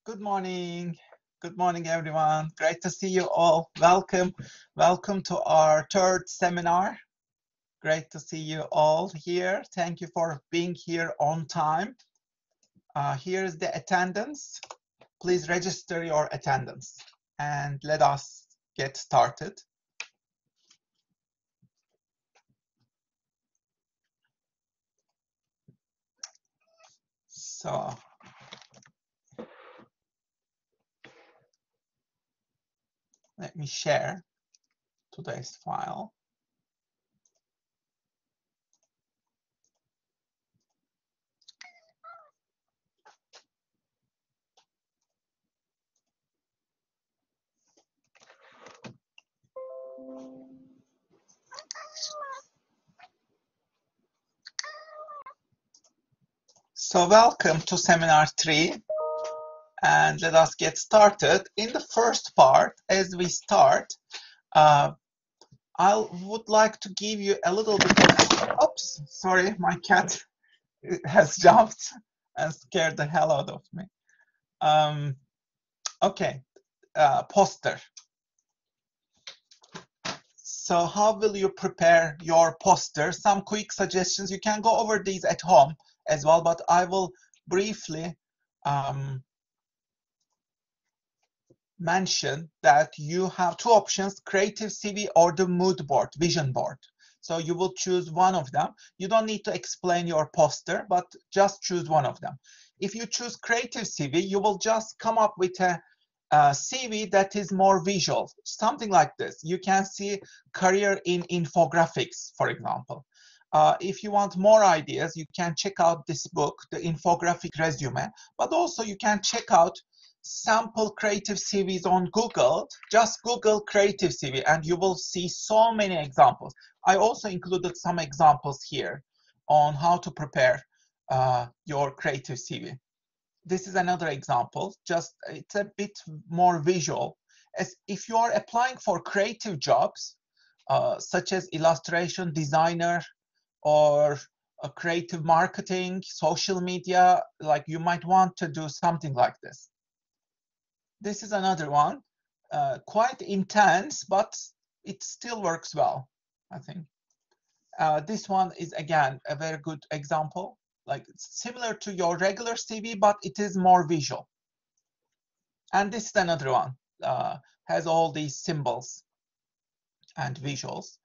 Good morning. Good morning, everyone. Great to see you all. Welcome. Welcome to our third seminar. Great to see you all here. Thank you for being here on time. Here is the attendance. Please register your attendance and let us get started. So, let me share today's file. So welcome to seminar 3, and let us get started. In the first part, as we start, I would like to give you a little bit of, oops, sorry, my cat has jumped and scared the hell out of me. Okay, poster. So how will you prepare your poster? Some quick suggestions. You can go over these at home as well, but I will briefly mention that you have two options: creative CV or the mood board, vision board. So you will choose one of them. You don't need to explain your poster, but just choose one of them. If you choose creative CV, you will just come up with a CV that is more visual, something like this. You can see career in infographics, for example. If you want more ideas, you can check out this book, The Infographic Resume, but also you can check out sample creative CVs on Google. Just Google creative CV and you will see so many examples. I also included some examples here on how to prepare your creative CV. This is another example, just it's a bit more visual. As if you are applying for creative jobs, such as illustration designer or creative marketing, social media, like you might want to do something like this. This is another one, quite intense, but it still works well, I think. This one is, again, a very good example. Like it's similar to your regular CV, but it is more visual. And this is another one, has all these symbols and visuals.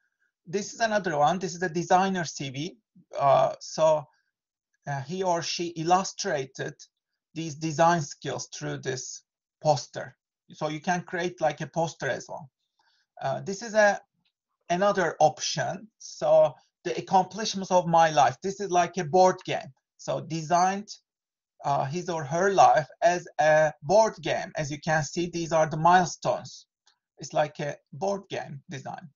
This is another one. This is a designer CV. He or she illustrated these design skills through this poster. So you can create like a poster as well. This is another option. So the accomplishments of my life. This is like a board game. So designed his or her life as a board game. As you can see, these are the milestones. It's like a board game design.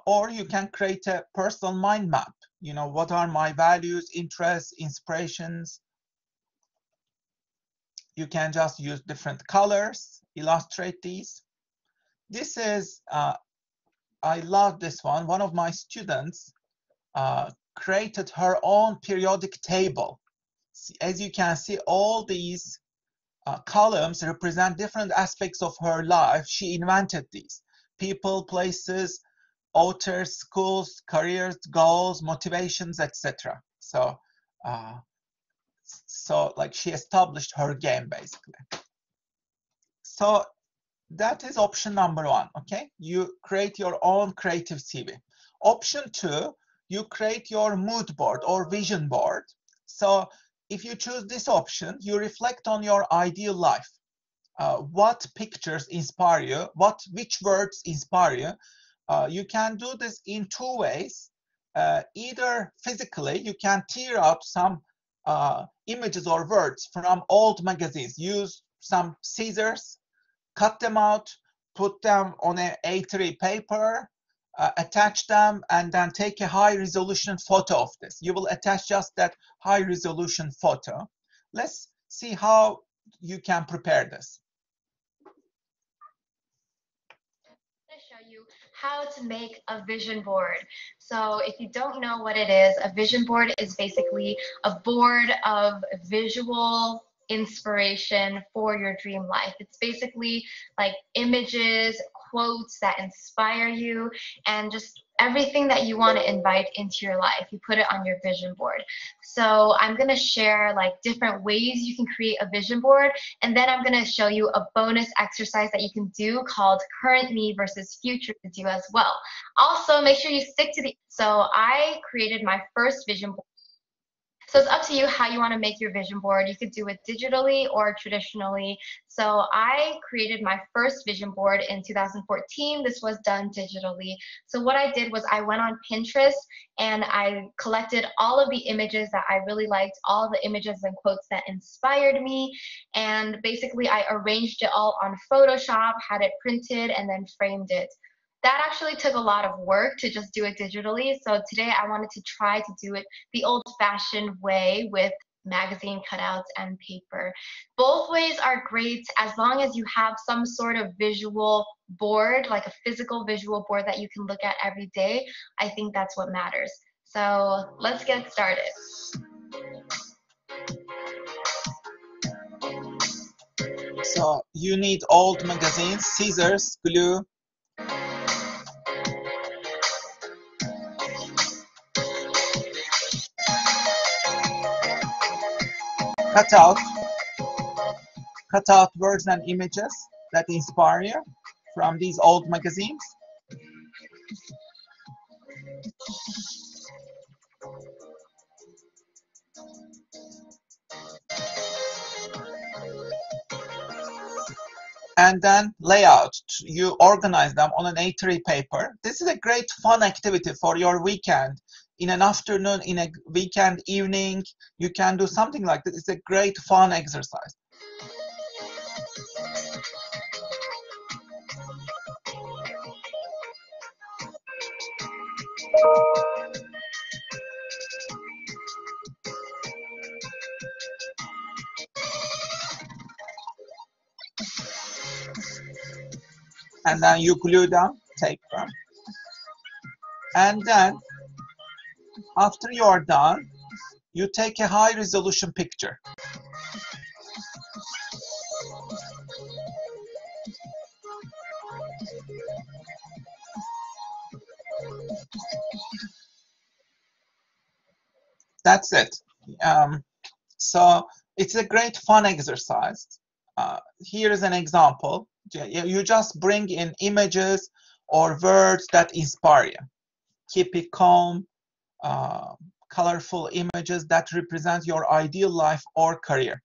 Or you can create a personal mind map. You know, what are my values, interests, inspirations? You can just use different colors, illustrate these. This is, I love this one. One of my students created her own periodic table. As you can see, all these columns represent different aspects of her life. She invented these: people, places, authors, schools, careers, goals, motivations, etc. So like she established her game basically. So that is option number 1. Okay, you create your own creative CV. Option 2, you create your mood board or vision board. So if you choose this option, you reflect on your ideal life. What pictures inspire you? Which words inspire you? You can do this in 2 ways. Either physically, you can tear out some images or words from old magazines. Use some scissors, cut them out, put them on an A3 paper, attach them, and then take a high-resolution photo of this. You will attach just that high-resolution photo. Let's see how you can prepare this. Show you how to make a vision board. So if you don't know what it is, a vision board is basically a board of visual inspiration for your dream life. It's basically like images, quotes that inspire you, and just everything that you want to invite into your life. You put it on your vision board. So I'm going to share like different ways you can create a vision board, and then I'm going to show you a bonus exercise that you can do called current me versus future to do as well. Also, make sure you stick to the. So I created my first vision board. So it's up to you how you want to make your vision board. You could do it digitally or traditionally. So I created my first vision board in 2014. This was done digitally. So what I did was I went on Pinterest and I collected all of the images that I really liked, all the images and quotes that inspired me. And basically I arranged it all on Photoshop, had it printed, and then framed it. That actually took a lot of work to just do it digitally. So today I wanted to try to do it the old-fashioned way with magazine cutouts and paper. Both ways are great as long as you have some sort of visual board, like a physical visual board that you can look at every day. I think that's what matters. So let's get started. So you need old magazines, scissors, glue. Cut out words and images that inspire you from these old magazines. And then layout. You organize them on an A3 paper. This is a great fun activity for your weekend. In an afternoon, in a weekend evening, you can do something like this. It's a great fun exercise. And then you glue them, tape them. And then after you are done, you take a high resolution picture. That's it. So it's a great fun exercise. Here is an example. You just bring in images or words that inspire you. Keep it calm, colorful images that represent your ideal life or career.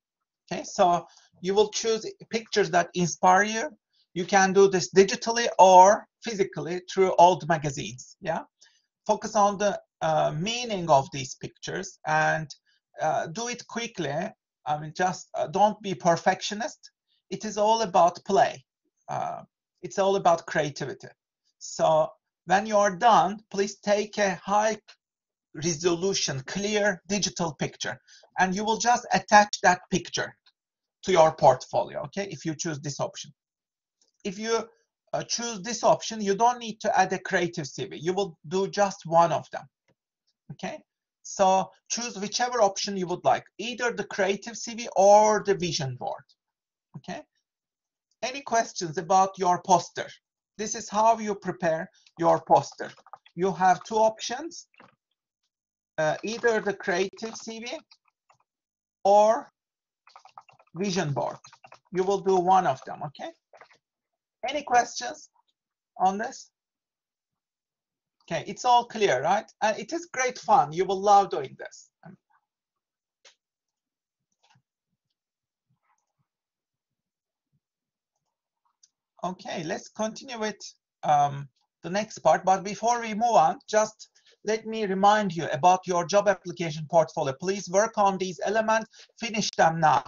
Okay, so you will choose pictures that inspire you. You can do this digitally or physically through old magazines. Yeah, focus on the meaning of these pictures and do it quickly. I mean, just don't be perfectionist. It is all about play. It's all about creativity. So when you are done, please take a high resolution, clear digital picture, and you will just attach that picture to your portfolio, okay, if you choose this option. If you choose this option, you don't need to add a creative CV. You will do just one of them, okay? So choose whichever option you would like, either the creative CV or the vision board, okay? Any questions about your poster? This is how you prepare your poster. You have two options, either the creative CV or vision board. You will do one of them, okay? Any questions on this? Okay, it's all clear, right? And it is great fun. You will love doing this. Okay, let's continue with the next part. But before we move on, just let me remind you about your job application portfolio. Please work on these elements, finish them now.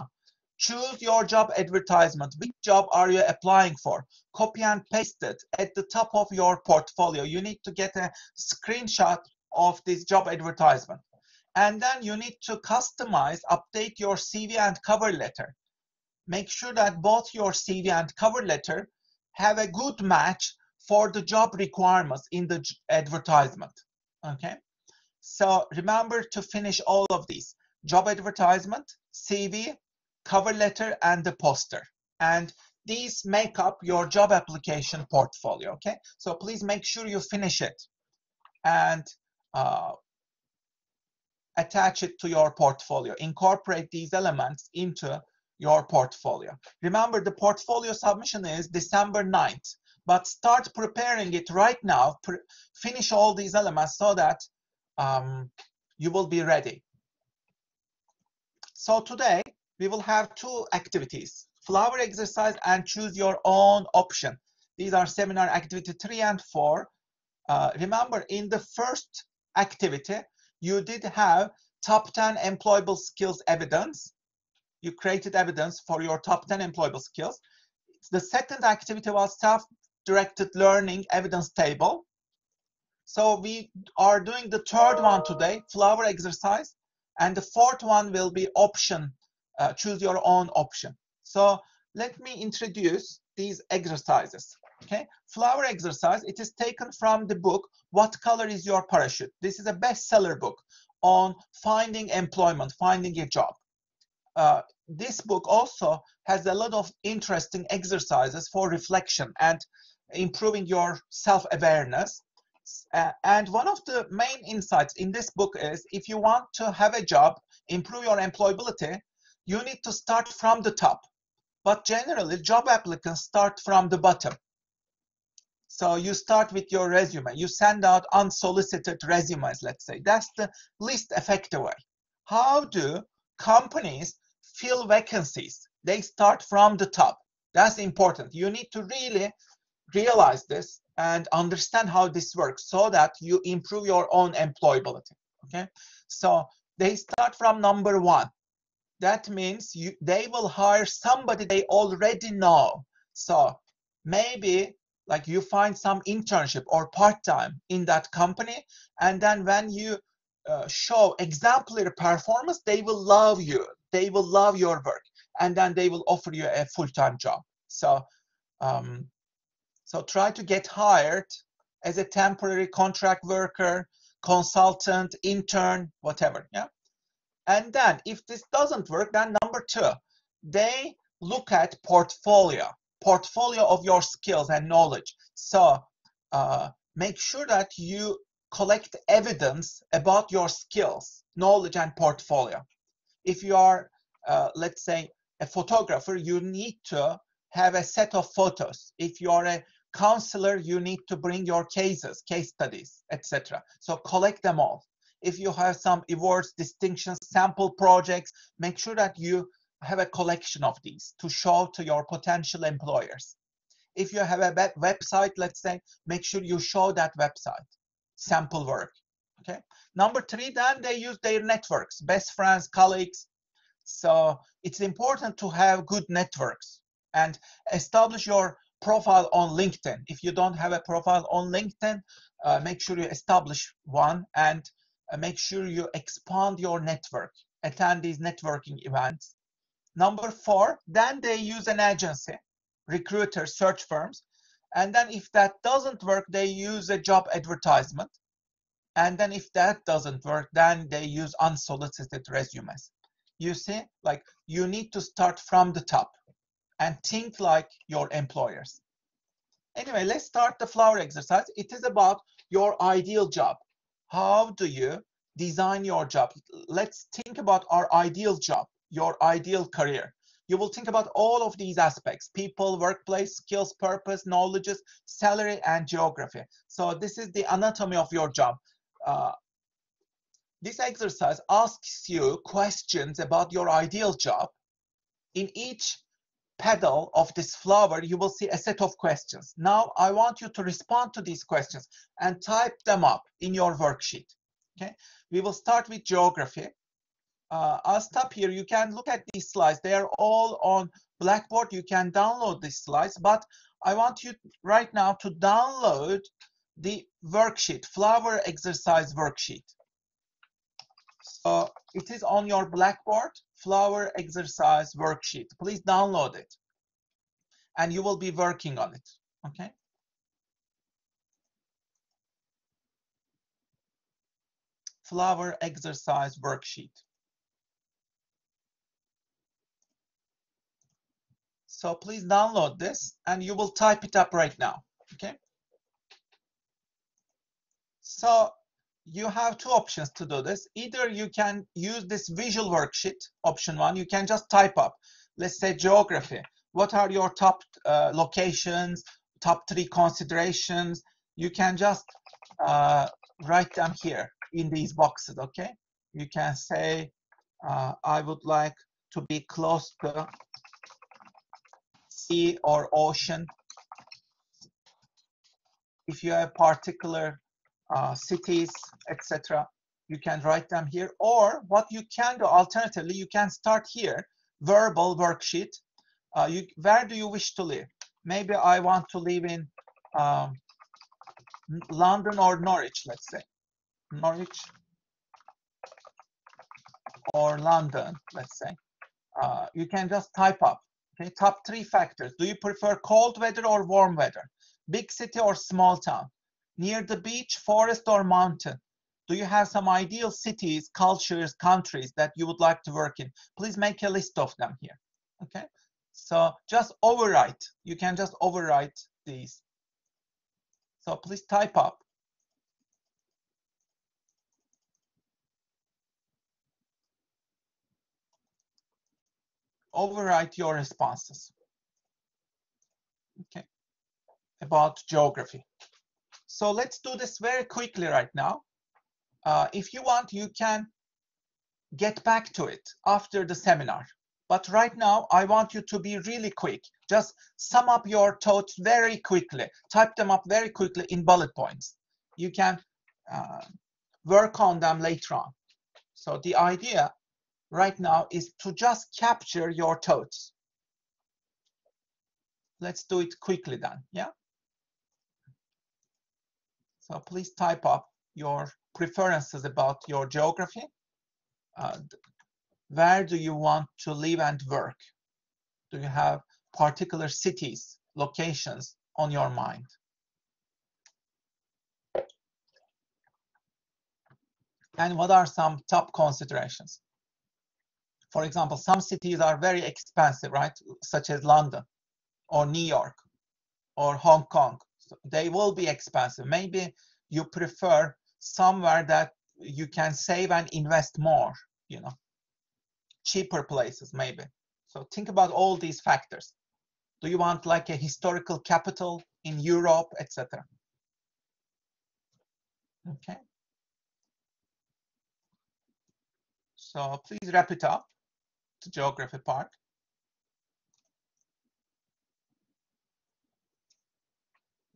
Choose your job advertisement. Which job are you applying for? Copy and paste it at the top of your portfolio. You need to get a screenshot of this job advertisement. And then you need to customize, update your CV and cover letter. Make sure that both your CV and cover letter have a good match for the job requirements in the advertisement, okay? So remember to finish all of these: job advertisement, CV, cover letter, and the poster. And these make up your job application portfolio, okay? So please make sure you finish it and attach it to your portfolio. Incorporate these elements into your portfolio. Remember, the portfolio submission is December 9th, but start preparing it right now. Finish all these elements so that you will be ready. So today, we will have two activities, flower exercise and choose your own option. These are seminar activity 3 and 4. Remember, in the first activity, you did have top 10 employable skills evidence. You created evidence for your top 10 employable skills. The second activity was self-directed learning evidence table. So we are doing the third one today, flower exercise, and the fourth one will be option, choose your own option. So let me introduce these exercises. Okay, flower exercise, it is taken from the book, What Color is Your Parachute? This is a bestseller book on finding employment, finding a job. This book also has a lot of interesting exercises for reflection and improving your self-awareness. And one of the main insights in this book is if you want to have a job, improve your employability, you need to start from the top. But generally, job applicants start from the bottom. So you start with your resume. You send out unsolicited resumes, let's say. That's the least effective way. How do companies fill vacancies? They start from the top. That's important. You need to really realize this and understand how this works so that you improve your own employability. Okay, so they start from number 1. That means they will hire somebody they already know. So maybe like you find some internship or part-time in that company, and then when you show exemplary performance, they will love you. They will love your work, and then they will offer you a full-time job. So so try to get hired as a temporary contract worker, consultant, intern, whatever. Yeah. And then if this doesn't work, then number 2, they look at portfolio of your skills and knowledge. So make sure that you collect evidence about your skills, knowledge, and portfolio. If you are, let's say, a photographer, you need to have a set of photos. If you are a counselor, you need to bring your cases, case studies, etc. So collect them all. If you have some awards, distinctions, sample projects, make sure that you have a collection of these to show to your potential employers. If you have a website, let's say, make sure you show that website, sample work. Okay. Number 3, then they use their networks, best friends, colleagues. So it's important to have good networks and establish your profile on LinkedIn. If you don't have a profile on LinkedIn, make sure you establish one and make sure you expand your network, attend these networking events. Number 4, then they use an agency, recruiters, search firms. And then if that doesn't work, they use a job advertisement. And then if that doesn't work, then they use unsolicited resumes. You see, like you need to start from the top and think like your employers. Anyway, let's start the flower exercise. It is about your ideal job. How do you design your job? Let's think about our ideal job, your ideal career. You will think about all of these aspects: people, workplace, skills, purpose, knowledges, salary, and geography. So this is the anatomy of your job. This exercise asks you questions about your ideal job. In each petal of this flower, you will see a set of questions. Now, I want you to respond to these questions and type them up in your worksheet. Okay, we will start with geography. I'll stop here. You can look at these slides. They are all on Blackboard. You can download these slides, but I want you right now to download the worksheet, flower exercise worksheet. So it is on your Blackboard, flower exercise worksheet. Please download it and you will be working on it. Okay. Flower exercise worksheet. So please download this and you will type it up right now. Okay. So you have two options to do this. Either you can use this visual worksheet, option 1. You can just type up, let's say geography. What are your top locations, top 3 considerations? You can just write them here in these boxes, okay? You can say, I would like to be close to sea or ocean. If you have particular cities, etc., you can write them here. Or what you can do, alternatively, you can start here, verbal worksheet. Where do you wish to live? Maybe I want to live in London or Norwich, let's say. Norwich or London, let's say. You can just type up, okay, top 3 factors. Do you prefer cold weather or warm weather? Big city or small town? Near the beach, forest or mountain? Do you have some ideal cities, cultures, countries that you would like to work in? Please make a list of them here, okay? So just overwrite. You can just overwrite these. So please type up. Overwrite your responses, okay, about geography. So let's do this very quickly right now. If you want, you can get back to it after the seminar. But right now, I want you to be really quick. Just sum up your thoughts very quickly. Type them up very quickly in bullet points. You can work on them later on. So the idea right now is to just capture your thoughts. Let's do it quickly then, yeah? So please type up your preferences about your geography. Where do you want to live and work? Do you have particular cities, locations on your mind? And what are some top considerations? For example, some cities are very expensive, right? Such as London or New York or Hong Kong. So they will be expensive. Maybe you prefer somewhere that you can save and invest more, you know, cheaper places maybe. So think about all these factors. Do you want like a historical capital in Europe, etc.? Okay. So please wrap it up, the geography part.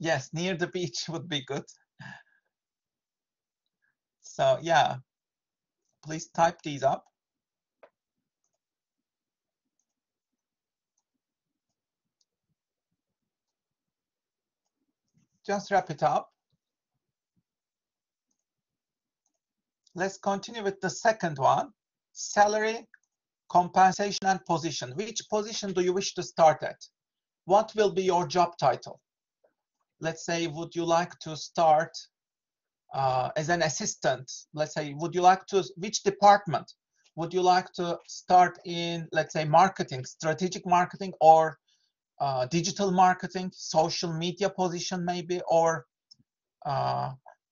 Yes, near the beach would be good. So yeah, please type these up. Just wrap it up. Let's continue with the second one, salary, compensation, and position. Which position do you wish to start at? What will be your job title? Let's say, would you like to start as an assistant? Let's say, would you like to, which department? Would you like to start in, let's say, marketing, strategic marketing, or digital marketing, social media position maybe, or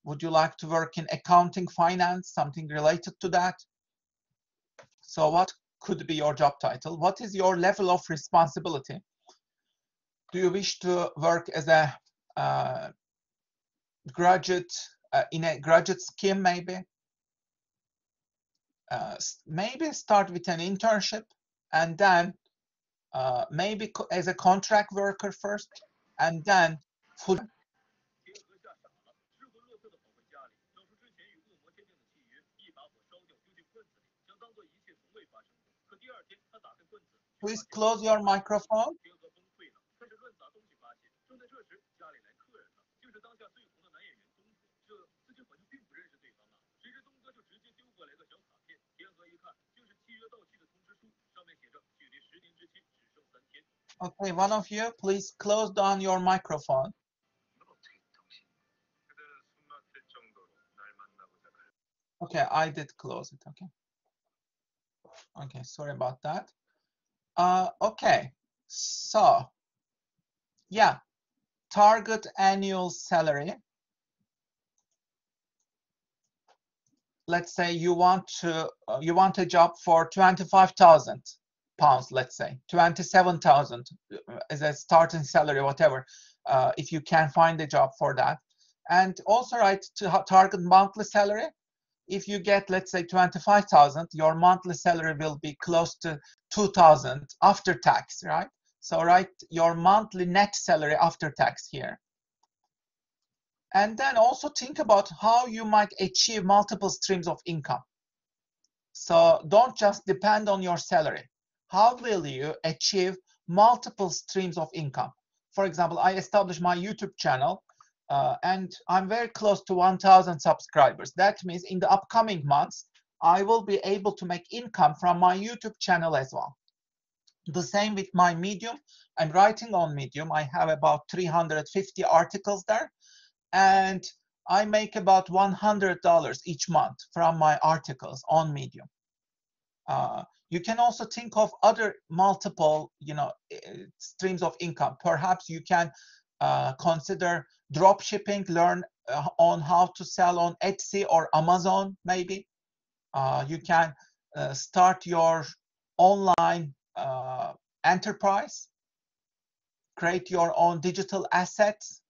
would you like to work in accounting, finance, something related to that? So what could be your job title? What is your level of responsibility? Do you wish to work as a graduate, in a graduate scheme maybe? Maybe start with an internship and then maybe as a contract worker first and then full. Please close your microphone. Okay, one of you, please close down your microphone. Okay, I did close it, okay. Okay, sorry about that. Okay, So yeah, target annual salary. Let's say you want a job for 25,000 pounds, let's say 27,000 as a starting salary, whatever, if you can find a job for that. And also write to target monthly salary. If you get, let's say, 25,000, your monthly salary will be close to 2,000 after tax, right? So write your monthly net salary after tax here. And then also think about how you might achieve multiple streams of income. So don't just depend on your salary. How will you achieve multiple streams of income? For example, I established my YouTube channel and I'm very close to 1,000 subscribers. That means in the upcoming months, I will be able to make income from my YouTube channel as well. The same with my Medium. I'm writing on Medium. I have about 350 articles there. And I make about $100 each month from my articles on Medium. You can also think of other multiple, streams of income. Perhaps you can consider drop shipping, learn on how to sell on Etsy or Amazon, maybe. You can start your online enterprise, create your own digital assets,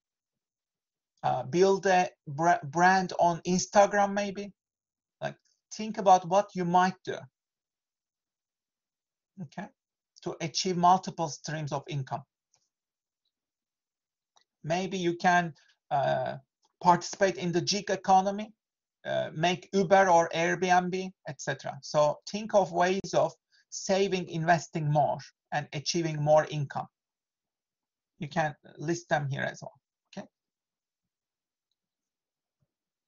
build a brand on Instagram, maybe. Like, think about what you might do, okay, to achieve multiple streams of income. Maybe you can participate in the gig economy, make Uber or Airbnb, etc. So think of ways of saving, investing more, and achieving more income. You can list them here as well. Okay.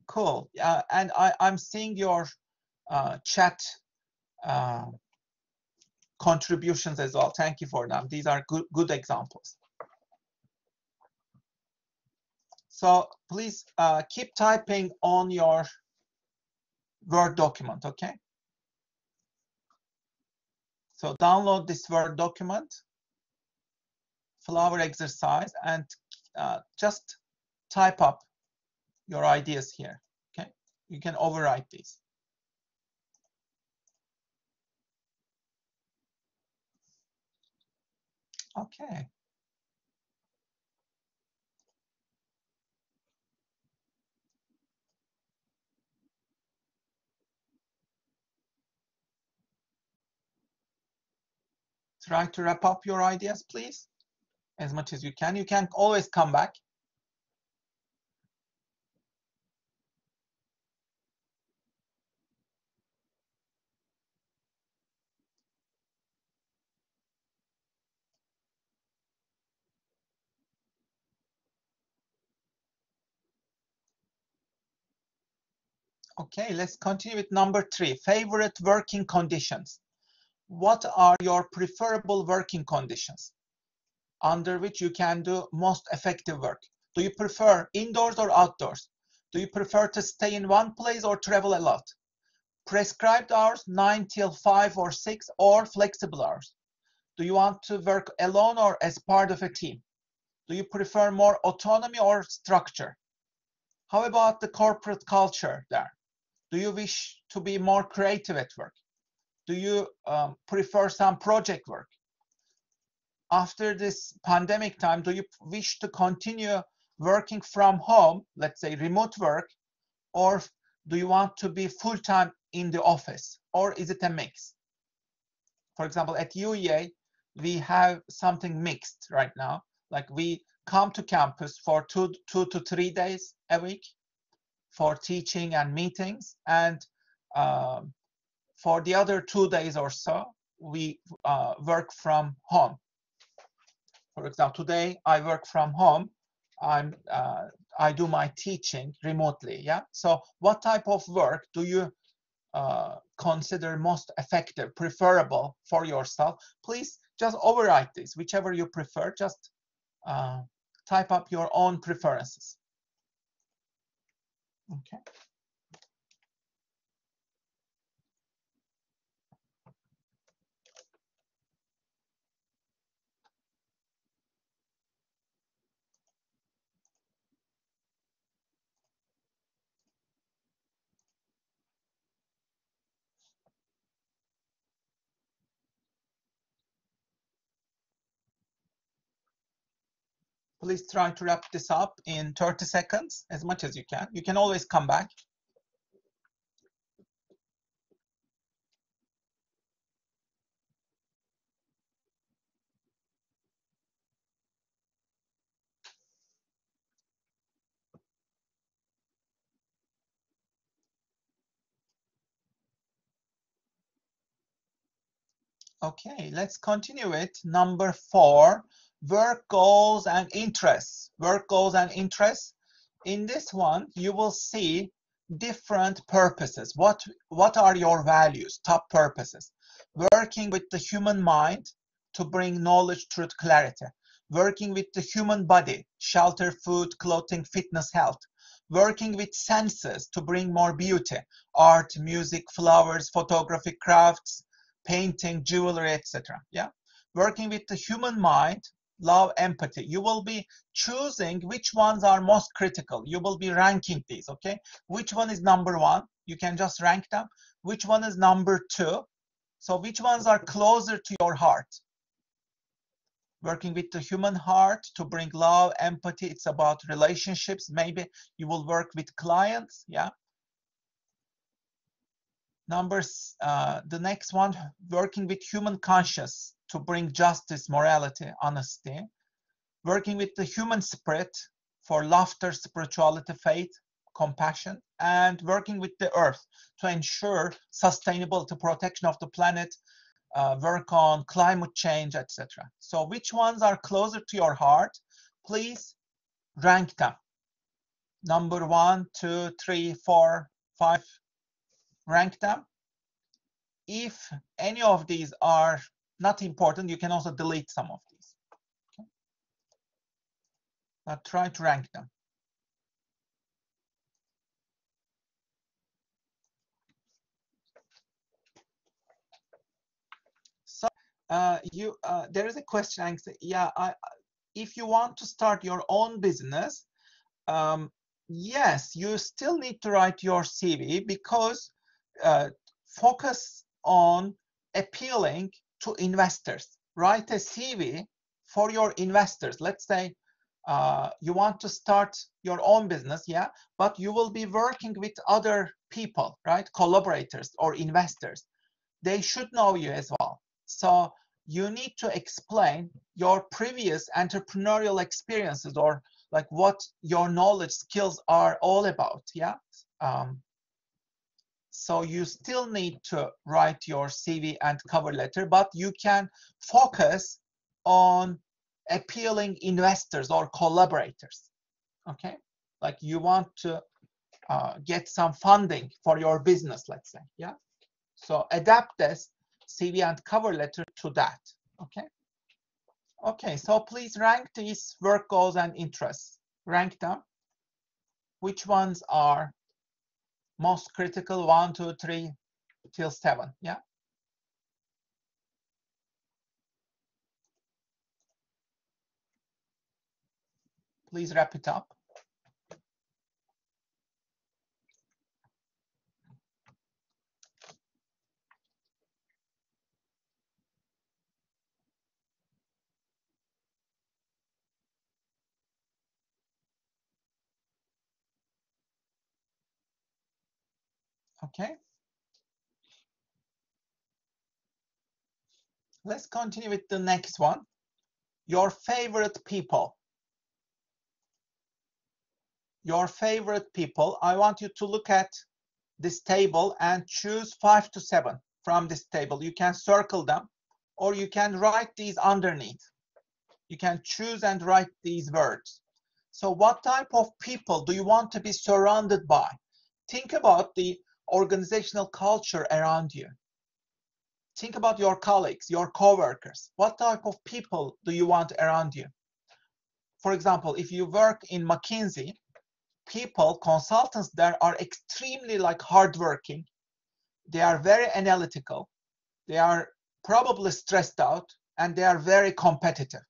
Cool. And I'm seeing your chat contributions as well. Thank you for them. These are good examples. So please keep typing on your Word document, okay? So download this Word document, flower exercise, and just type up your ideas here, okay? You can overwrite these. Okay. Try to wrap up your ideas, please, as much as you can. You can always come back. Okay, let's continue with number 3, favorite working conditions. What are your preferable working conditions under which you can do most effective work? Do you prefer indoors or outdoors? Do you prefer to stay in one place or travel a lot? Prescribed hours, 9 till 5 or 6, or flexible hours? Do you want to work alone or as part of a team? Do you prefer more autonomy or structure? How about the corporate culture there? Do you wish to be more creative at work? Do you prefer some project work? After this pandemic time, do you wish to continue working from home, let's say remote work, or do you want to be full-time in the office, or is it a mix? For example, at UEA, we have something mixed right now. Like, we come to campus for two to 3 days a week for teaching and meetings, and for the other 2 days or so, we work from home. For example, today I work from home. I do my teaching remotely. Yeah. So what type of work do you consider most effective, preferable for yourself? Please just overwrite this, whichever you prefer. Just type up your own preferences. Okay. Please try to wrap this up in 30 seconds, as much as you can. You can always come back. Okay, let's continue with number 4, work goals and interests. Work goals and interests. In this one, you will see different purposes. What are your values, top purposes? Working with the human mind to bring knowledge, truth, clarity. Working with the human body, shelter, food, clothing, fitness, health. Working with senses to bring more beauty, art, music, flowers, photography, crafts, painting, jewelry, etc. Yeah, working with the human mind, love, empathy. You will be choosing which ones are most critical. You will be ranking these. Okay, which one is number 1? You can just rank them. Which one is number 2? So which ones are closer to your heart? Working with the human heart to bring love, empathy. It's about relationships. Maybe you will work with clients. Yeah. The next one, working with human conscious to bring justice, morality, honesty. Working with the human spirit for laughter, spirituality, faith, compassion. And working with the earth to ensure sustainability, protection of the planet, work on climate change, etc. So which ones are closer to your heart? Please rank them. Number 1, 2, 3, 4, 5. Rank them. If any of these are not important, you can also delete some of these. Okay? But try to rank them. So there is a question. Yeah, if you want to start your own business, yes, you still need to write your CV, because focus on appealing to investors. Write a CV for your investors. Let's say you want to start your own business, yeah, but you will be working with other people, right? Collaborators or investors. They should know you as well. So you need to explain your previous entrepreneurial experiences, or like what your knowledge, skills are all about, yeah. So you still need to write your CV and cover letter, but you can focus on appealing investors or collaborators. Okay, like you want to get some funding for your business, let's say, yeah. So adapt this CV and cover letter to that. Okay. Okay, so please rank these work goals and interests. Rank them. Which ones are most critical? 1, 2, 3 till 7. Yeah. Please wrap it up. Okay. Let's continue with the next one. Your favorite people. Your favorite people. I want you to look at this table and choose 5 to 7 from this table. You can circle them, or you can write these underneath. You can choose and write these words. So what type of people do you want to be surrounded by? Think about the organizational culture around you. Think about your colleagues, your coworkers. What type of people do you want around you? For example, if you work in McKinsey, people, consultants there are extremely like hardworking. They are very analytical. They are probably stressed out, and they are very competitive,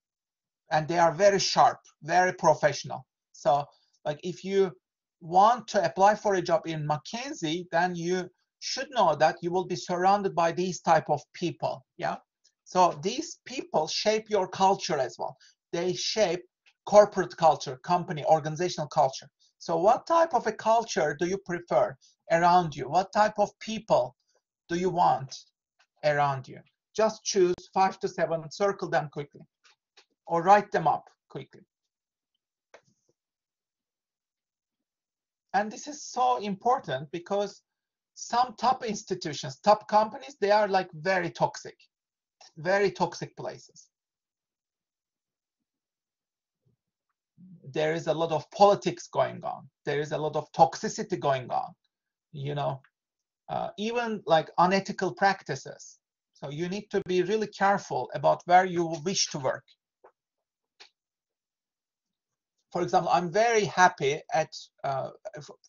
and they are very sharp, very professional. So like if you want to apply for a job in McKinsey, then you should know that you will be surrounded by these type of people. Yeah. So these people shape your culture as well. They shape corporate culture, company, organizational culture. So what type of a culture do you prefer around you? What type of people do you want around you? Just choose 5 to 7, circle them quickly, or write them up quickly. And this is so important because some top institutions, top companies, they are like very toxic places. There is a lot of politics going on. There is a lot of toxicity going on, you know, even like unethical practices. So you need to be really careful about where you wish to work. For example, I'm very happy at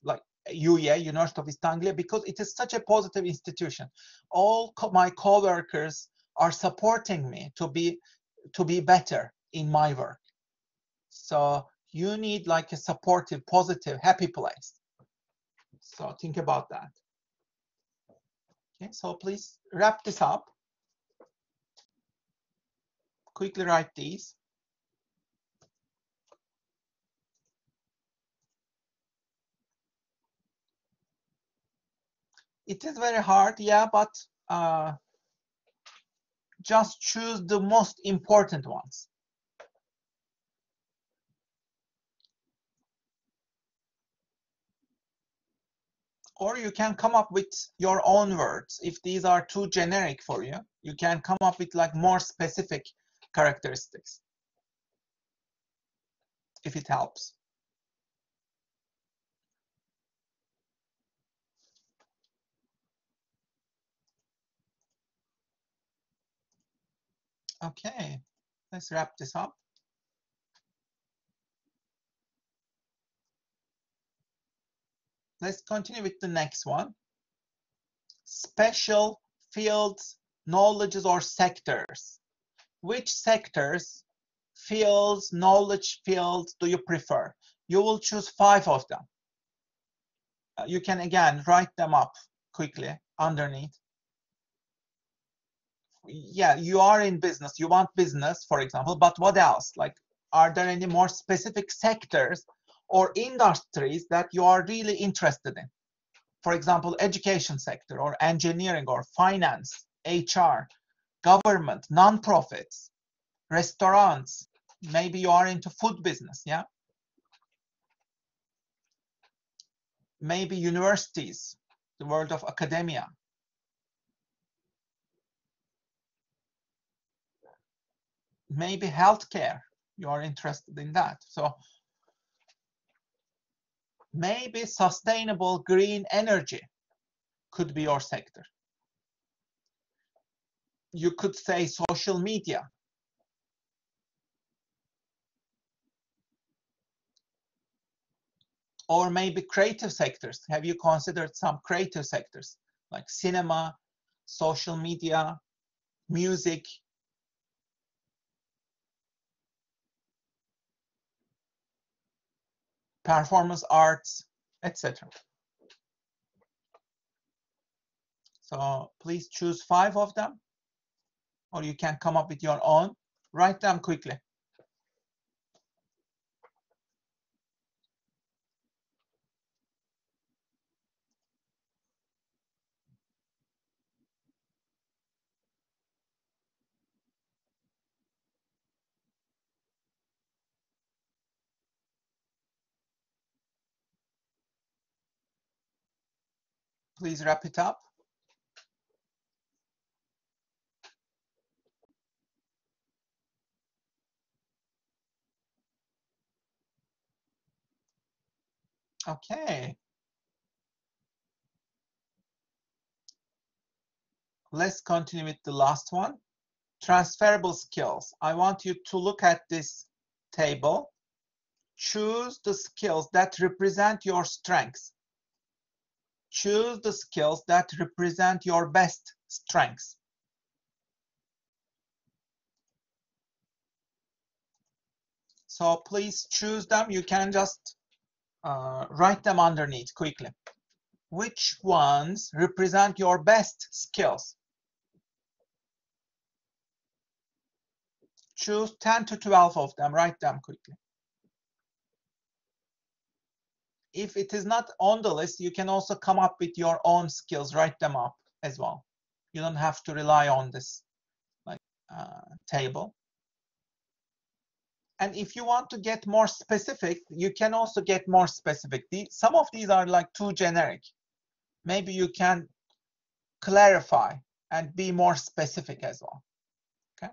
like UEA, University of East Anglia, because it is such a positive institution. All my co-workers are supporting me to be better in my work. So you need like a supportive, positive, happy place. So think about that. Okay, so please wrap this up. Quickly write these. It is very hard, yeah, but just choose the most important ones. Or you can come up with your own words. If these are too generic for you, you can come up with like more specific characteristics, if it helps. Okay, let's wrap this up. Let's continue with the next one. Special fields, knowledges, or sectors. Which sectors, fields, knowledge fields do you prefer? You will choose 5 of them. You can again write them up quickly underneath. Yeah, you are in business, you want business, for example, but what else? Like, are there any more specific sectors or industries that you are really interested in? For example, education sector or engineering or finance, HR, government, non-profits, restaurants. Maybe you are into food business, yeah? Maybe universities, the world of academia. Maybe healthcare, you are interested in that. So maybe sustainable green energy could be your sector. You could say social media. Or maybe creative sectors. Have you considered some creative sectors like cinema, social media, music? Performance arts, etc. So please choose 5 of them, or you can come up with your own. Write them quickly. Please wrap it up. Okay. Let's continue with the last one. Transferable skills. I want you to look at this table. Choose the skills that represent your strengths. Choose the skills that represent your best strengths. So please choose them. You can just write them underneath quickly. Which ones represent your best skills? Choose 10 to 12 of them. Write them quickly. if it is not on the list, you can also come up with your own skills, write them up as well. You don't have to rely on this table. And if you want to get more specific, you can also get more specific. Some of these are like too generic. Maybe you can clarify and be more specific as well. Okay.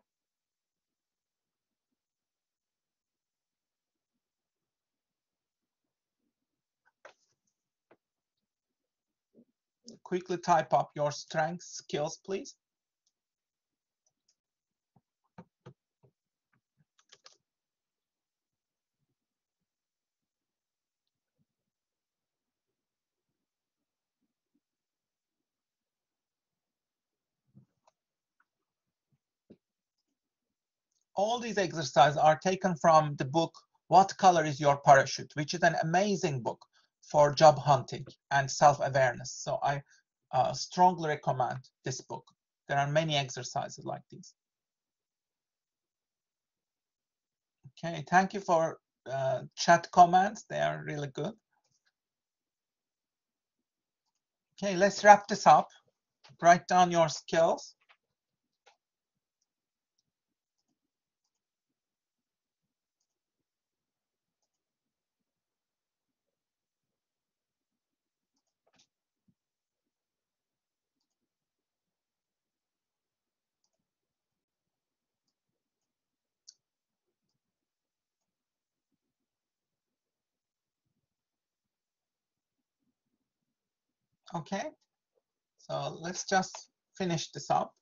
Quickly type up your strengths, skills, please. All these exercises are taken from the book, What Color is Your Parachute, which is an amazing book for job hunting and self-awareness. So I strongly recommend this book. There are many exercises like these. Okay, thank you for chat comments. They are really good. Okay, let's wrap this up. Write down your skills. Okay, so let's just finish this up.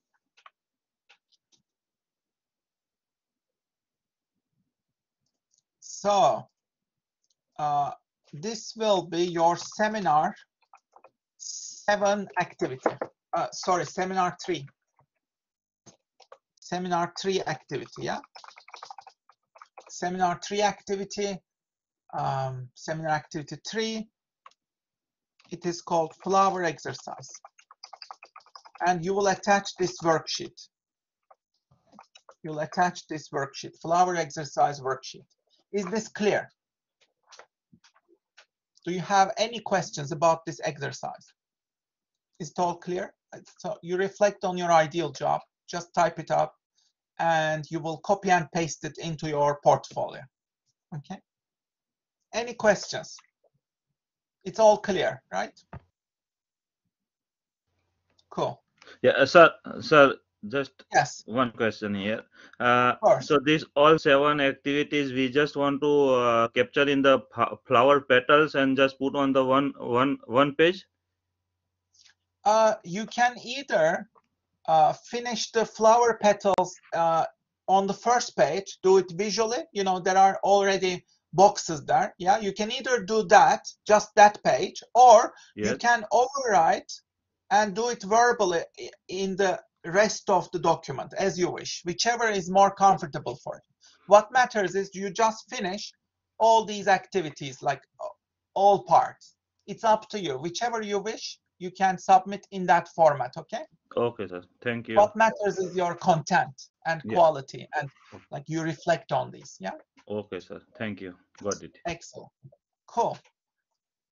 So this will be your seminar 7 activity. Sorry, seminar 3. Seminar 3 activity, yeah? Seminar 3 activity, seminar activity 3. It is called flower exercise. And you will attach this worksheet. You'll attach this worksheet, flower exercise worksheet. Is this clear? Do you have any questions about this exercise? Is it all clear? So you reflect on your ideal job, just type it up, and you will copy and paste it into your portfolio. Okay. Any questions? It's all clear, right? Cool. Yeah, sir, just yes. One question here. Course. So these all 7 activities we just want to capture in the flower petals and just put on the one page. You can either finish the flower petals on the first page, do it visually. You know, there are already boxes there. Yeah, you can either do that, just that page, or yes, you can overwrite and do it verbally in the rest of the document as you wish, whichever is more comfortable for you. What matters is you just finish all these activities, like all parts. It's up to you. Whichever you wish, you can submit in that format, okay? Okay, sir. Thank you. What matters is your content and quality, and like you reflect on these, yeah? Okay, sir. Thank you. Got it. Excellent. Cool.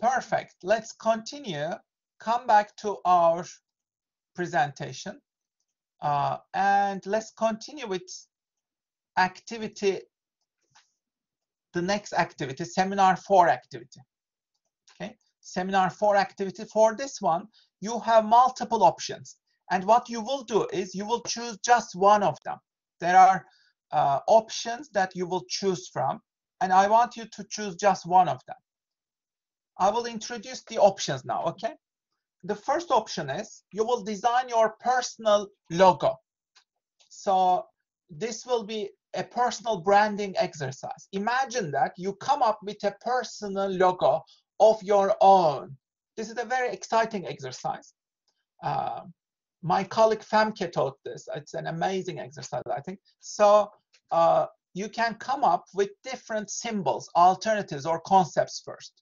Perfect. Let's continue. Come back to our presentation. And let's continue with activity, the next activity, seminar 4 activity. Okay, seminar 4 activity. For this one, you have multiple options. And what you will do is you will choose just one of them. There are options that you will choose from, and I want you to choose just one of them. I will introduce the options now, okay? The first option is you will design your personal logo. So this will be a personal branding exercise. Imagine that you come up with a personal logo of your own. This is a very exciting exercise. My colleague Famke taught this. It's an amazing exercise, I think. So you can come up with different symbols, alternatives, or concepts first.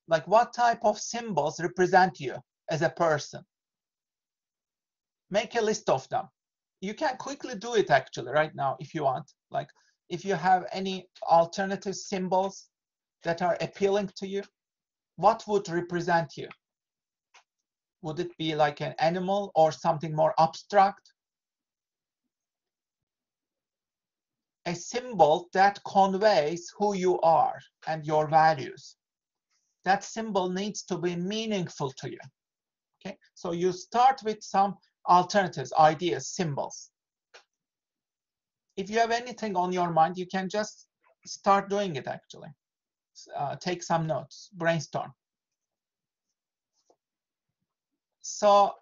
Like what type of symbols represent you as a person? Make a list of them. You can quickly do it actually right now if you want. Like if you have any alternative symbols that are appealing to you, what would represent you? Would it be like an animal or something more abstract? A symbol that conveys who you are and your values. That symbol needs to be meaningful to you. Okay, so you start with some alternatives, ideas, symbols. If you have anything on your mind, you can just start doing it actually. Take some notes, brainstorm. So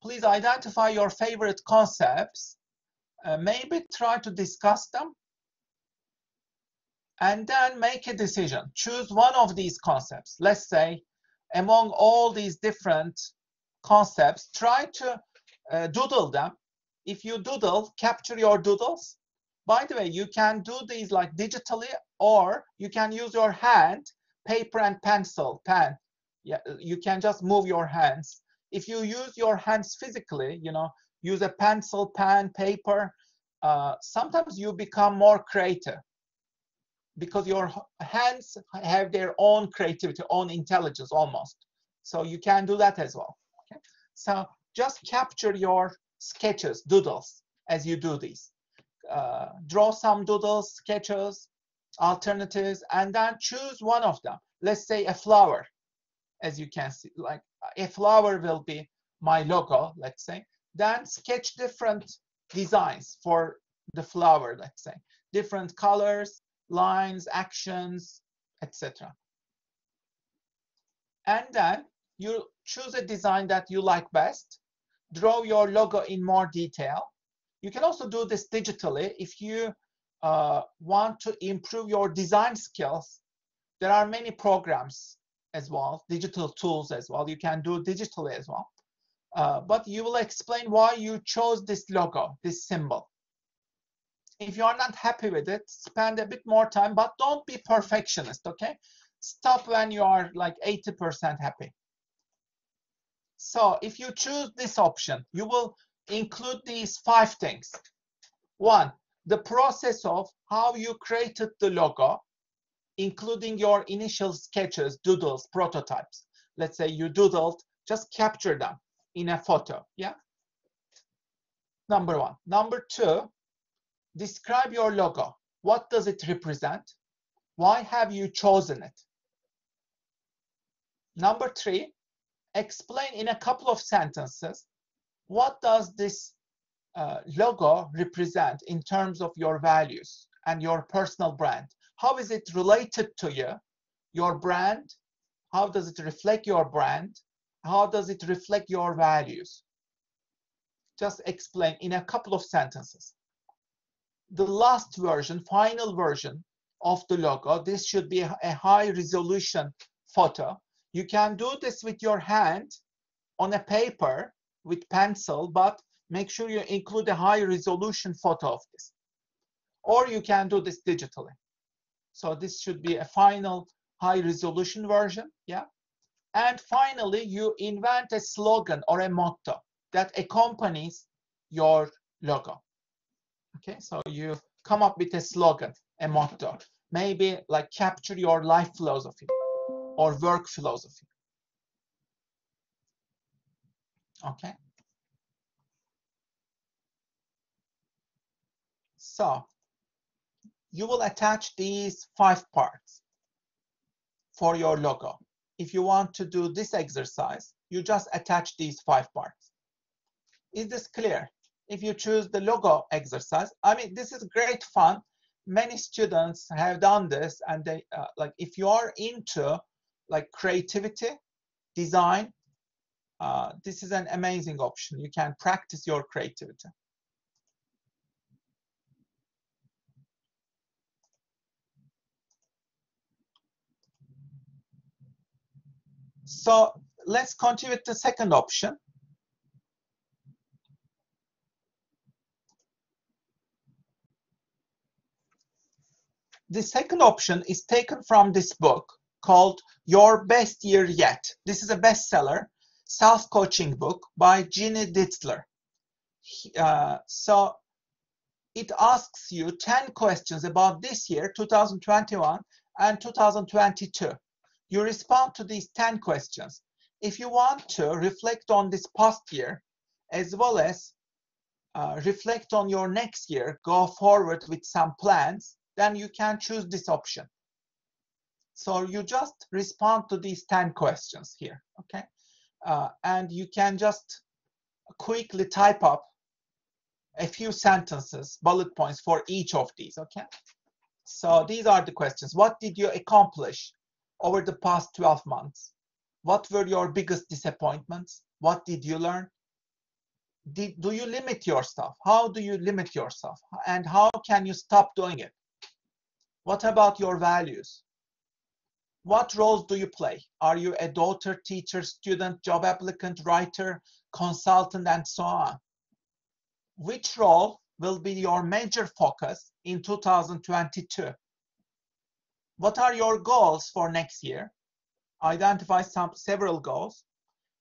please identify your favorite concepts. Maybe try to discuss them and then make a decision. Choose one of these concepts. Let's say among all these different concepts, try to doodle them. If you doodle, capture your doodles. By the way, you can do these like digitally, or you can use your hand, paper and pencil, pen. Yeah, you can just move your hands. If you use your hands physically, you know, use a pencil, pen, paper, sometimes you become more creative because your hands have their own creativity, own intelligence almost. So you can do that as well. Okay? So just capture your sketches, doodles, as you do these. Draw some doodles, sketches, alternatives, and then choose one of them. Let's say a flower, as you can see, like a flower will be my logo, let's say. Then sketch different designs for the flower, let's say. Different colors, lines, actions, etc. And then you choose a design that you like best. Draw your logo in more detail. You can also do this digitally if you want to improve your design skills. There are many programs as well, digital tools as well. You can do digitally as well. But you will explain why you chose this logo, this symbol. If you are not happy with it, spend a bit more time, but don't be perfectionist, okay? Stop when you are like 80% happy. So if you choose this option, you will include these 5 things. 1, the process of how you created the logo, including your initial sketches, doodles, prototypes. Let's say you doodled, just capture them in a photo, yeah? Number 1. Number 2, describe your logo. What does it represent? Why have you chosen it? Number 3, explain in a couple of sentences, what does this logo represent in terms of your values and your personal brand? How is it related to you, your brand? How does it reflect your brand? How does it reflect your values? Just explain in a couple of sentences. The last version, final version of the logo, this should be a high resolution photo. You can do this with your hand on a paper with pencil, but make sure you include a high resolution photo of this. Or you can do this digitally. So this should be a final high resolution version, yeah? And finally, you invent a slogan or a motto that accompanies your logo. Okay, so you come up with a slogan, a motto, maybe like capture your life philosophy or work philosophy. Okay. So you will attach these 5 parts for your logo. If you want to do this exercise, you just attach these 5 parts. Is this clear? If you choose the logo exercise, I mean, this is great fun. Many students have done this, and they like if you are into like creativity, design, this is an amazing option. You can practice your creativity. So let's continue with the second option. The second option is taken from this book called Your Best Year Yet. This is a bestseller, self-coaching book by Ginny Ditzler. So it asks you 10 questions about this year, 2021 and 2022. you respond to these 10 questions. If you want to reflect on this past year, as well as reflect on your next year, go forward with some plans, then you can choose this option. So you just respond to these 10 questions here, okay? And you can just quickly type up a few sentences, bullet points for each of these, okay? So these are the questions. What did you accomplish over the past 12 months? What were your biggest disappointments? What did you learn? Do you limit yourself? How do you limit yourself? And how can you stop doing it? What about your values? What roles do you play? Are you a daughter, teacher, student, job applicant, writer, consultant, and so on? Which role will be your major focus in 2022? What are your goals for next year? Identify several goals.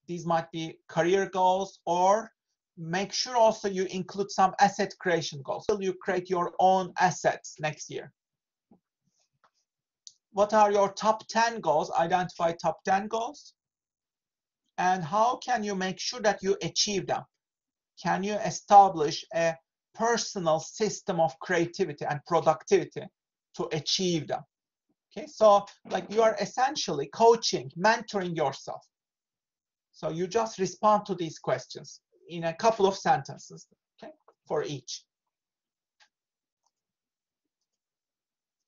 These might be career goals, or make sure also you include some asset creation goals. So you create your own assets next year. What are your top 10 goals? Identify top 10 goals. And how can you make sure that you achieve them? Can you establish a personal system of creativity and productivity to achieve them? Okay, so like you are essentially coaching, mentoring yourself. So you just respond to these questions in a couple of sentences, okay, for each.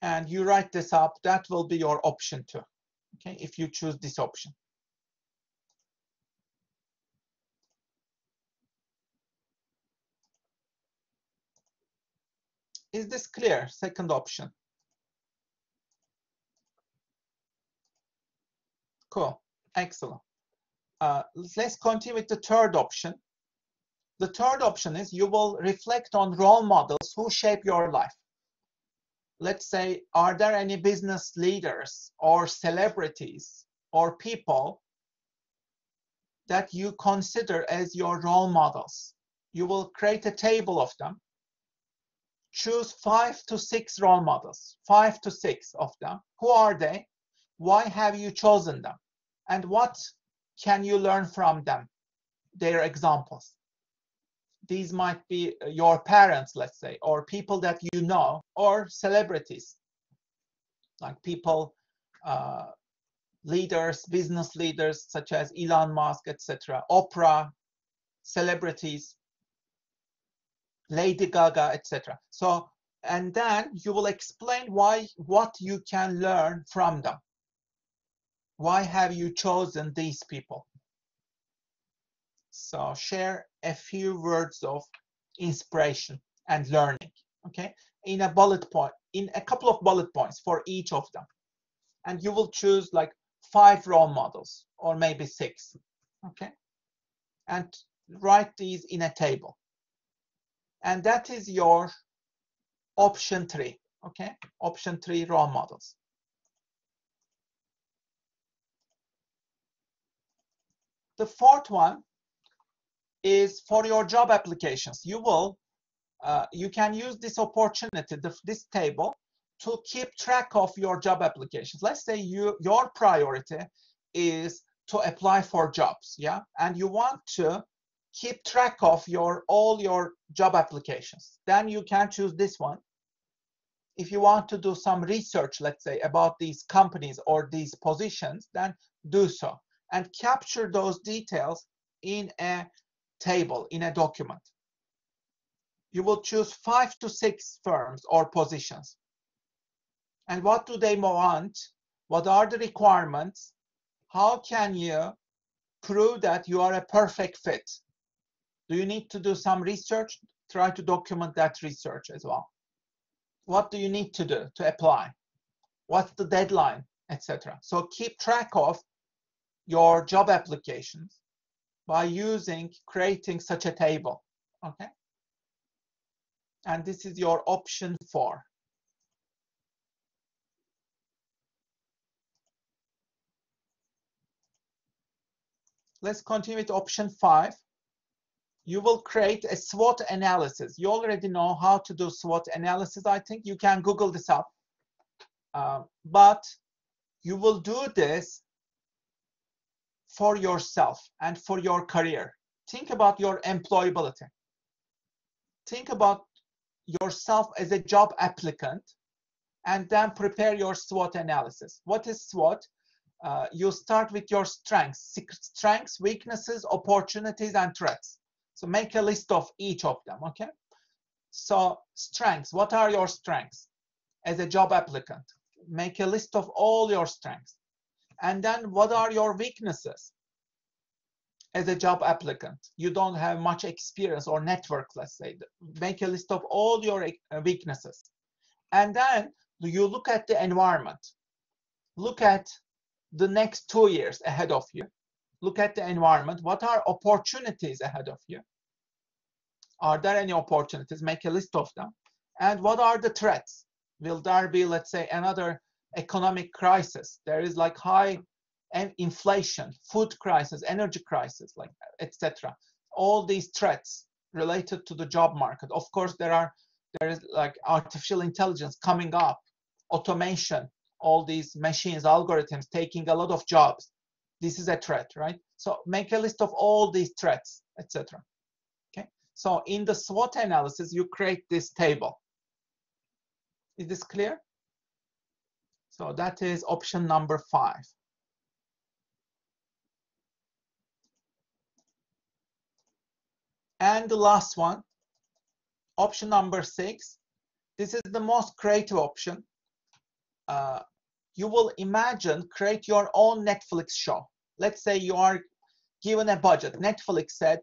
And you write this up. That will be your option 2, okay, if you choose this option. Is this clear? Second option. Cool, excellent. Let's continue with the third option. The third option is you will reflect on role models who shape your life. Let's say, are there any business leaders or celebrities or people that you consider as your role models? You will create a table of them. Choose 5 to 6 role models, 5 to 6 of them. Who are they? Why have you chosen them? And what can you learn from them? Their examples. These might be your parents, let's say, or people that you know, or celebrities, like people, leaders, business leaders, such as Elon Musk, etc., Oprah, celebrities, Lady Gaga, etc. So, and then you will explain what you can learn from them. Why have you chosen these people? So share a few words of inspiration and learning, okay, in a bullet point, in a couple of bullet points for each of them. And you will choose like 5 role models or maybe 6, okay, and write these in a table. And that is your option 3, okay, option 3 role models. The fourth one is for your job applications. You can use this opportunity, this table, to keep track of your job applications. Let's say your priority is to apply for jobs, yeah, and you want to keep track of all your job applications. Then you can choose this one. If you want to do some research, let's say, about these companies or these positions, then do so and capture those details in a table, in a document. You will choose 5 to 6 firms or positions. And what do they want? What are the requirements? How can you prove that you are a perfect fit? Do you need to do some research? Try to document that research as well. What do you need to do to apply? What's the deadline, etc. So keep track of your job applications by creating such a table, okay? And this is your option 4. Let's continue with option 5. You will create a SWOT analysis. You already know how to do SWOT analysis. I think you can Google this up. But You will do this for yourself and for your career. Think about your employability. Think about yourself as a job applicant, and then prepare your SWOT analysis. What is SWOT? You start with your strengths, weaknesses, opportunities, and threats. So make a list of each of them, okay? So strengths, what are your strengths as a job applicant? Make a list of all your strengths. And then what are your weaknesses as a job applicant? You don't have much experience or network, let's say. Make a list of all your weaknesses. And then you look at the environment. Look at the next 2 years ahead of you. Look at the environment. What are opportunities ahead of you? Are there any opportunities? Make a list of them. And what are the threats? Will there be, let's say, another economic crisis? There is like high inflation, food crisis, energy crisis, like etc. All these threats related to the job market. Of course, there is like artificial intelligence coming up, automation, all these machines, algorithms taking a lot of jobs. This is a threat, right? So make a list of all these threats, etc. Okay. So in the SWOT analysis, you create this table. Is this clear? So that is option number 5. And the last one, option number 6. This is the most creative option. You will imagine, create your own Netflix show. Let's say you are given a budget. Netflix said,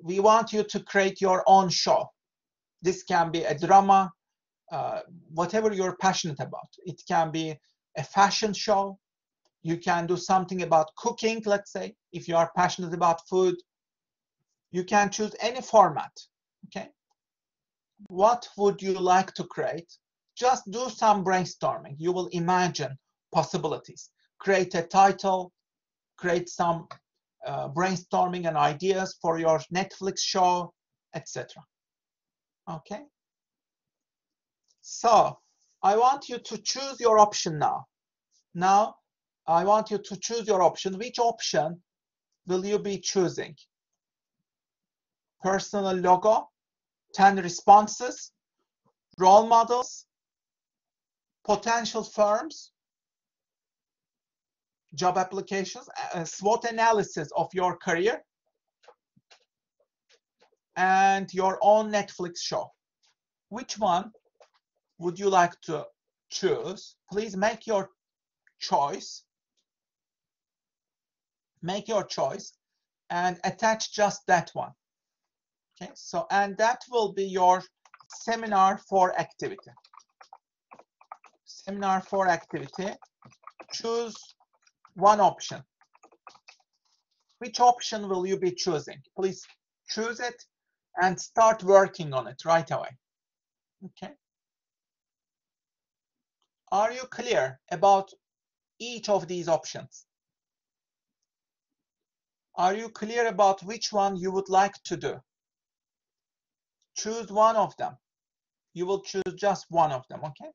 we want you to create your own show. This can be a drama, whatever you're passionate about. It can be a fashion show. You can do something about cooking, let's say, if you are passionate about food. You can choose any format, okay? What would you like to create? Just do some brainstorming. You will imagine possibilities. Create a title, create some brainstorming and ideas for your Netflix show, etc. Okay? So I want you to choose your option now. Now, I want you to choose your option. Which option will you be choosing? Personal logo, 10 responses, role models, potential firms, job applications, SWOT analysis of your career, and your own Netflix show. Which one would you like to choose? Please make your choice. Make your choice and attach just that one. Okay, so, and that will be your seminar for activity. Seminar for activity. Choose one option. Which option will you be choosing? Please choose it and start working on it right away. Okay. Are you clear about each of these options? Are you clear about which one you would like to do? Choose one of them. You will choose just one of them, okay?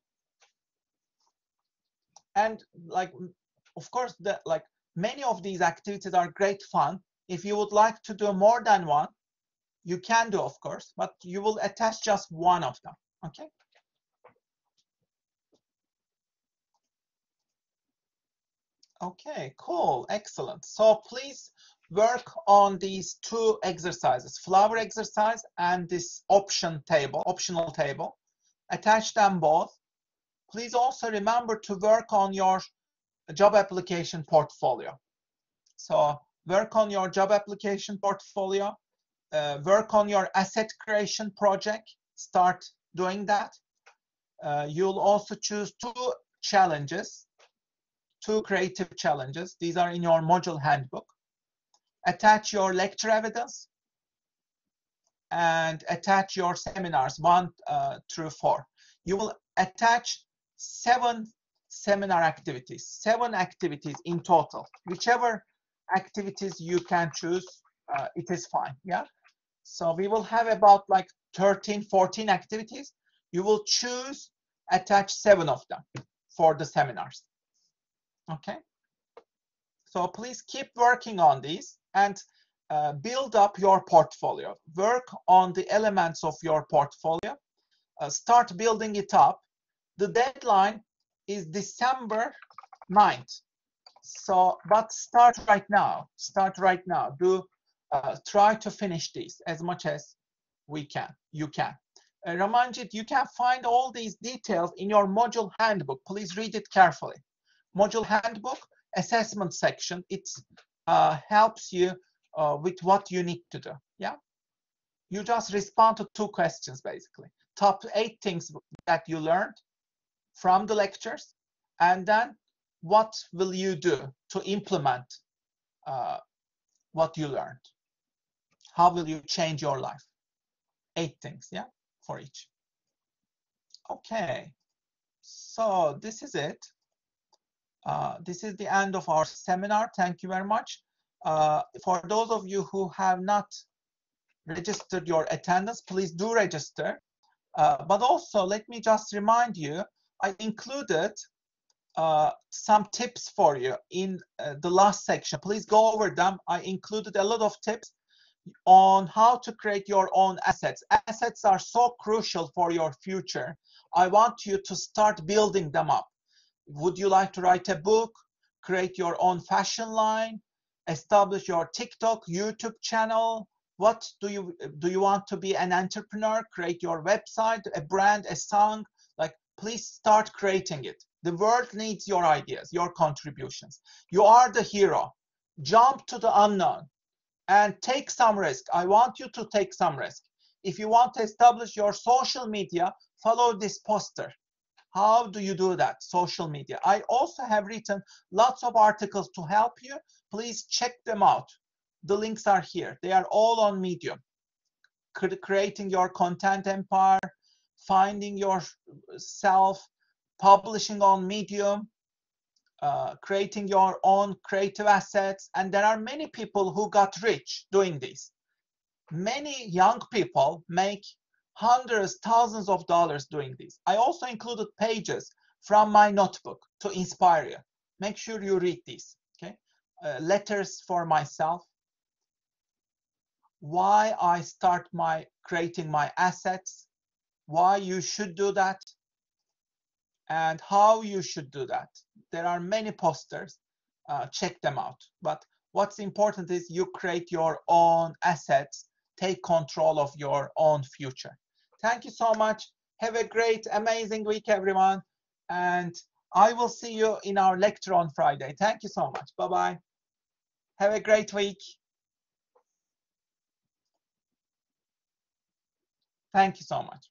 And like, of course, many of these activities are great fun. If you would like to do more than one, you can do, of course, but you will attach just one of them, okay? Okay, cool, excellent. So please work on these 2 exercises, flower exercise and this optional table. Attach them both. Please also remember to work on your job application portfolio. So work on your job application portfolio, work on your asset creation project, start doing that. You'll also choose 2 challenges, 2 creative challenges. These are in your module handbook. Attach your lecture evidence and attach your seminars 1 through 4. You will attach 7 seminar activities, 7 activities in total. Whichever activities you can choose, it is fine, yeah? So we will have about like 13, 14 activities. You will choose, attach 7 of them for the seminars. Okay, so please keep working on these and build up your portfolio. Work on the elements of your portfolio. Start building it up. The deadline is December 9th. So, but start right now. Start right now. Do try to finish this as much as we can. You can. Ramanjit, you can find all these details in your module handbook. Please read it carefully. Module handbook, assessment section. It helps you with what you need to do. Yeah. You just respond to 2 questions basically. Top 8 things that you learned from the lectures, and then what will you do to implement what you learned? How will you change your life? 8 things, yeah, for each. Okay, so this is it. This is the end of our seminar. Thank you very much. For those of you who have not registered your attendance, please do register. But also, let me just remind you, I included some tips for you in the last section. Please go over them. I included a lot of tips on how to create your own assets. Assets are so crucial for your future. I want you to start building them up. Would you like to write a book, create your own fashion line, establish your TikTok, YouTube channel? What do you want to be an entrepreneur, create your website, a brand, a song? Like, please start creating it. The world needs your ideas, your contributions. You are the hero. Jump to the unknown and take some risk. I want you to take some risk. If you want to establish your social media, follow this poster. How do you do that? Social media. I also have written lots of articles to help you. Please check them out. The links are here. They are all on Medium. Creating your content empire, finding yourself, publishing on Medium, creating your own creative assets. And there are many people who got rich doing this. Many young people make hundreds, thousands of dollars doing this. I also included pages from my notebook to inspire you. Make sure you read these. Okay, letters for myself, why I start creating my assets, why you should do that, and how you should do that. There are many posters. Check them out. But what's important is you create your own assets. Take control of your own future. Thank you so much. Have a great, amazing week, everyone. And I will see you in our lecture on Friday. Thank you so much. Bye-bye. Have a great week. Thank you so much.